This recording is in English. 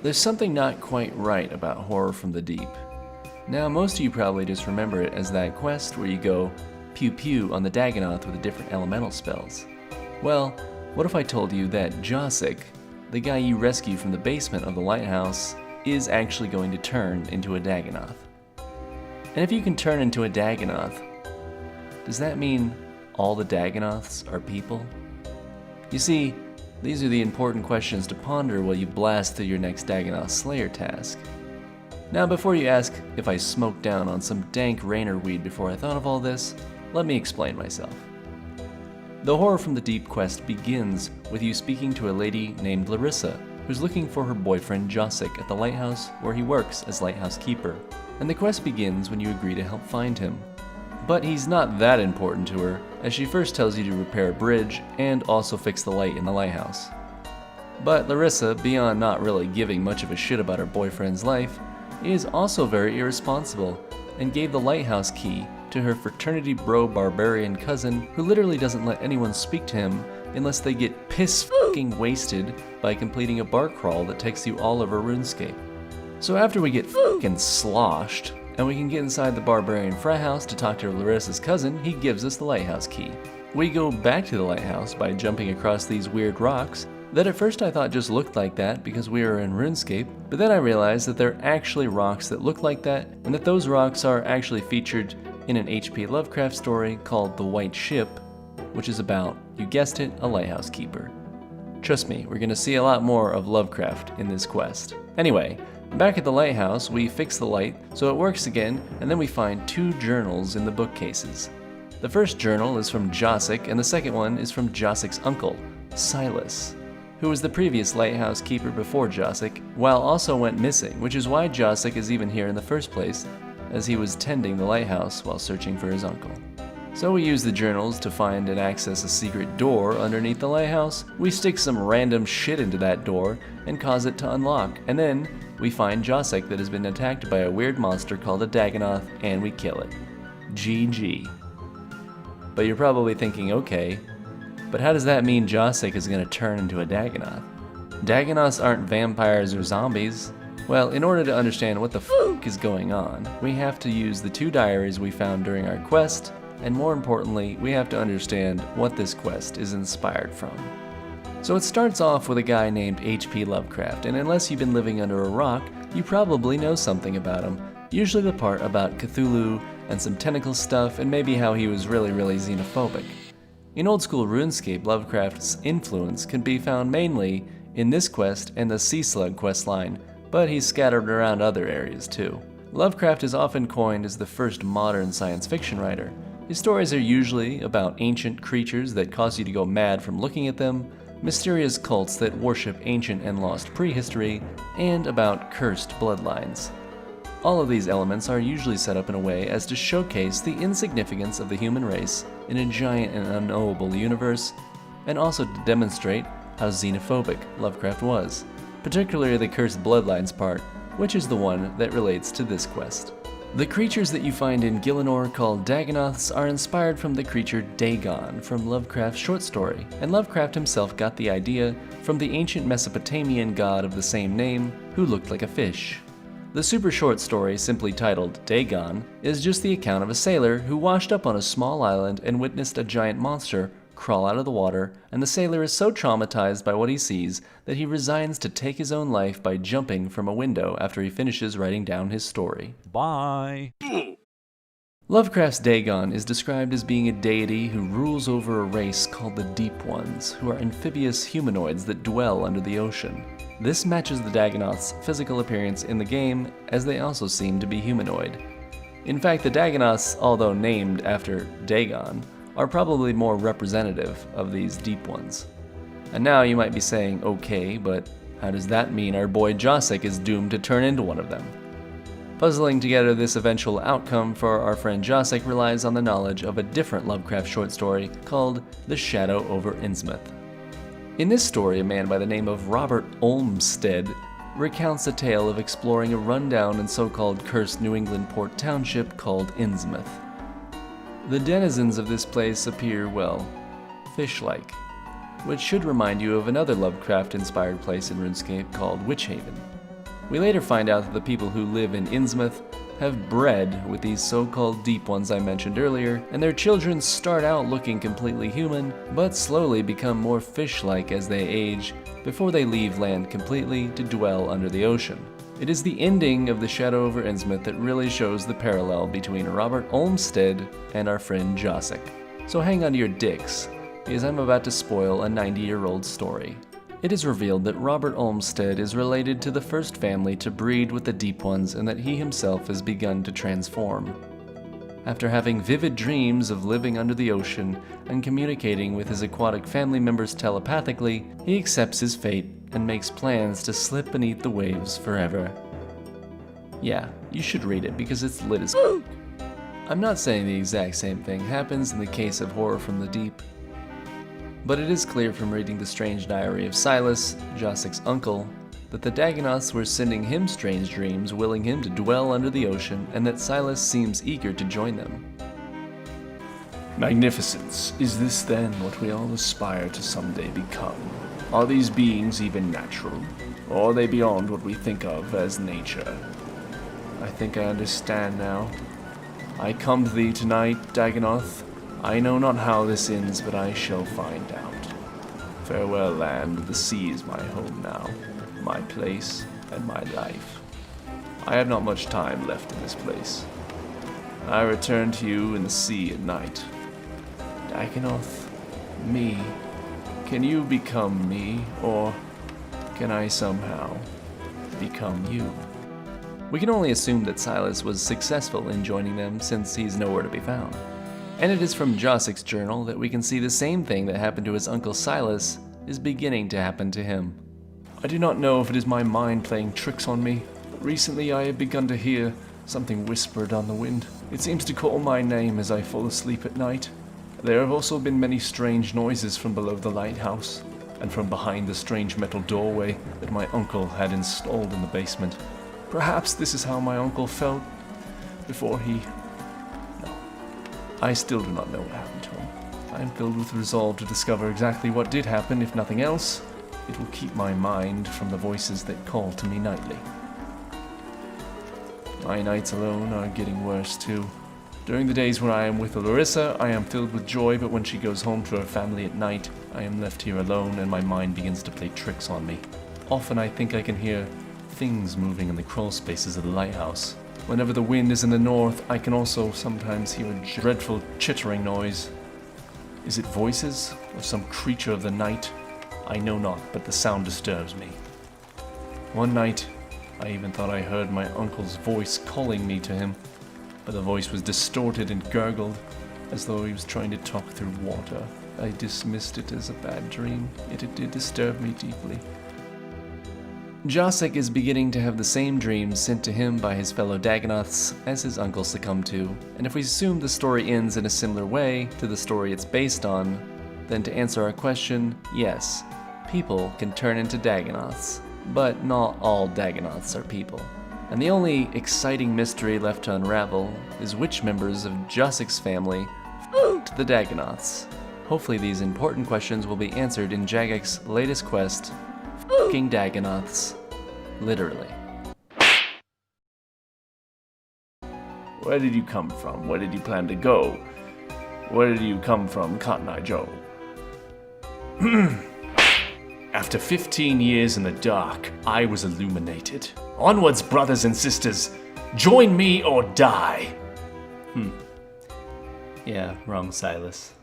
There's something not quite right about Horror from the Deep. Now, most of you probably just remember it as that quest where you go pew pew on the Dagonoth with the different elemental spells. Well, what if I told you that Josic, the guy you rescue from the basement of the lighthouse, is actually going to turn into a Dagonoth? And if you can turn into a Dagonoth, does that mean all the Dagonoths are people? You see, these are the important questions to ponder while you blast through your next Dagonoth Slayer task. Now, before you ask if I smoked down on some dank Rainer weed before I thought of all this, let me explain myself. The Horror from the Deep quest begins with you speaking to a lady named Larissa, who's looking for her boyfriend Josic at the lighthouse where he works as lighthouse keeper. And the quest begins when you agree to help find him. But he's not that important to her, as she first tells you to repair a bridge and also fix the light in the lighthouse. But Larissa, beyond not really giving much of a shit about her boyfriend's life, is also very irresponsible and gave the lighthouse key to her fraternity bro barbarian cousin, who literally doesn't let anyone speak to him unless they get piss-fucking wasted by completing a bar crawl that takes you all over Runescape. So after we get fucking sloshed, and we can get inside the barbarian frat house to talk to Larissa's cousin, he gives us the lighthouse key. We go back to the lighthouse by jumping across these weird rocks that at first I thought just looked like that because we were in RuneScape, but then I realized that they're actually rocks that look like that, and that those rocks are actually featured in an H.P. Lovecraft story called The White Ship, which is about, you guessed it, a lighthouse keeper. Trust me, we're gonna see a lot more of Lovecraft in this quest. Anyway, back at the lighthouse, we fix the light so it works again, and then we find 2 journals in the bookcases. The first journal is from Josic, and the second one is from Josic's uncle, Silas, who was the previous lighthouse keeper before Josic, while also went missing, which is why Josic is even here in the first place, as he was tending the lighthouse while searching for his uncle. So we use the journals to find and access a secret door underneath the lighthouse. We stick some random shit into that door and cause it to unlock, and then we find Josic that has been attacked by a weird monster called a Dagonoth, and we kill it. GG. But you're probably thinking, okay, but how does that mean Josic is going to turn into a Dagonoth? Dagonoths aren't vampires or zombies. Well, in order to understand what the fuck is going on, we have to use the 2 diaries we found during our quest, and more importantly, we have to understand what this quest is inspired from. So it starts off with a guy named H.P. Lovecraft, and unless you've been living under a rock, you probably know something about him. Usually the part about Cthulhu and some tentacle stuff, and maybe how he was really xenophobic. In old school RuneScape, Lovecraft's influence can be found mainly in this quest and the Sea Slug questline, but he's scattered around other areas too. Lovecraft is often coined as the first modern science fiction writer. His stories are usually about ancient creatures that cause you to go mad from looking at them, mysterious cults that worship ancient and lost prehistory, and about cursed bloodlines. All of these elements are usually set up in a way as to showcase the insignificance of the human race in a giant and unknowable universe, and also to demonstrate how xenophobic Lovecraft was, particularly the cursed bloodlines part, which is the one that relates to this quest. The creatures that you find in Gielinor called Dagonoths are inspired from the creature Dagon from Lovecraft's short story, and Lovecraft himself got the idea from the ancient Mesopotamian god of the same name who looked like a fish. The super short story, simply titled Dagon, is just the account of a sailor who washed up on a small island and witnessed a giant monster crawl out of the water, and the sailor is so traumatized by what he sees that he resigns to take his own life by jumping from a window after he finishes writing down his story. Bye. Lovecraft's Dagon is described as being a deity who rules over a race called the Deep Ones, who are amphibious humanoids that dwell under the ocean. This matches the Dagonoth's physical appearance in the game, as they also seem to be humanoid. In fact, the Dagonoths, although named after Dagon, are probably more representative of these Deep Ones. And now you might be saying, okay, but how does that mean our boy Josic is doomed to turn into one of them? Puzzling together this eventual outcome for our friend Josic relies on the knowledge of a different Lovecraft short story called The Shadow over Innsmouth. In this story, a man by the name of Robert Olmsted recounts a tale of exploring a rundown and so-called cursed New England port township called Innsmouth. The denizens of this place appear, well, fish-like, which should remind you of another Lovecraft-inspired place in RuneScape called Witch Haven. We later find out that the people who live in Innsmouth have bred with these so-called deep ones I mentioned earlier, and their children start out looking completely human, but slowly become more fish-like as they age, before they leave land completely to dwell under the ocean. It is the ending of The Shadow over Innsmouth that really shows the parallel between Robert Olmsted and our friend Josic. So hang on to your dicks, because I'm about to spoil a 90-year-old story. It is revealed that Robert Olmsted is related to the first family to breed with the Deep Ones, and that he himself has begun to transform. After having vivid dreams of living under the ocean and communicating with his aquatic family members telepathically, he accepts his fate and makes plans to slip beneath the waves forever. Yeah, you should read it because it's lit as fuck. I'm not saying the exact same thing happens in the case of Horror from the Deep, but it is clear from reading the strange diary of Silas, Josic's uncle, that the Dagonoths were sending him strange dreams, willing him to dwell under the ocean, and that Silas seems eager to join them. Magnificence, is this then what we all aspire to someday become? Are these beings even natural, or are they beyond what we think of as nature? I think I understand now. I come to thee tonight, Dagonoth. I know not how this ends, but I shall find out. Farewell, land, the sea is my home now, my place and my life. I have not much time left in this place. I return to you in the sea at night. Dagonoth, me. Can you become me, or can I somehow become you? We can only assume that Silas was successful in joining them, since he's nowhere to be found. And it is from Josic's journal that we can see the same thing that happened to his uncle Silas is beginning to happen to him. I do not know if it is my mind playing tricks on me, but recently I have begun to hear something whispered on the wind. It seems to call my name as I fall asleep at night. There have also been many strange noises from below the lighthouse, and from behind the strange metal doorway that my uncle had installed in the basement. Perhaps this is how my uncle felt before he... No, I still do not know what happened to him. I am filled with resolve to discover exactly what did happen. If nothing else, it will keep my mind from the voices that call to me nightly. My nights alone are getting worse too. During the days when I am with Larissa, I am filled with joy, but when she goes home to her family at night, I am left here alone and my mind begins to play tricks on me. Often I think I can hear things moving in the crawl spaces of the lighthouse. Whenever the wind is in the north, I can also sometimes hear a dreadful chittering noise. Is it voices of some creature of the night? I know not, but the sound disturbs me. One night, I even thought I heard my uncle's voice calling me to him, but the voice was distorted and gurgled, as though he was trying to talk through water. I dismissed it as a bad dream, yet it did disturb me deeply. Josic is beginning to have the same dreams sent to him by his fellow Dagonoths as his uncle succumbed to, and if we assume the story ends in a similar way to the story it's based on, then to answer our question, yes, people can turn into Dagonoths, but not all Dagonoths are people. And the only exciting mystery left to unravel is which members of Josic's family f***ed the Dagonoths. Hopefully these important questions will be answered in Jagic's latest quest, F***ing Dagonoths. Literally. Where did you come from? Where did you plan to go? Where did you come from, Cotton Eye Joe? After 15 years in the dark, I was illuminated. Onwards, brothers and sisters. Join me or die. Yeah, wrong Silas.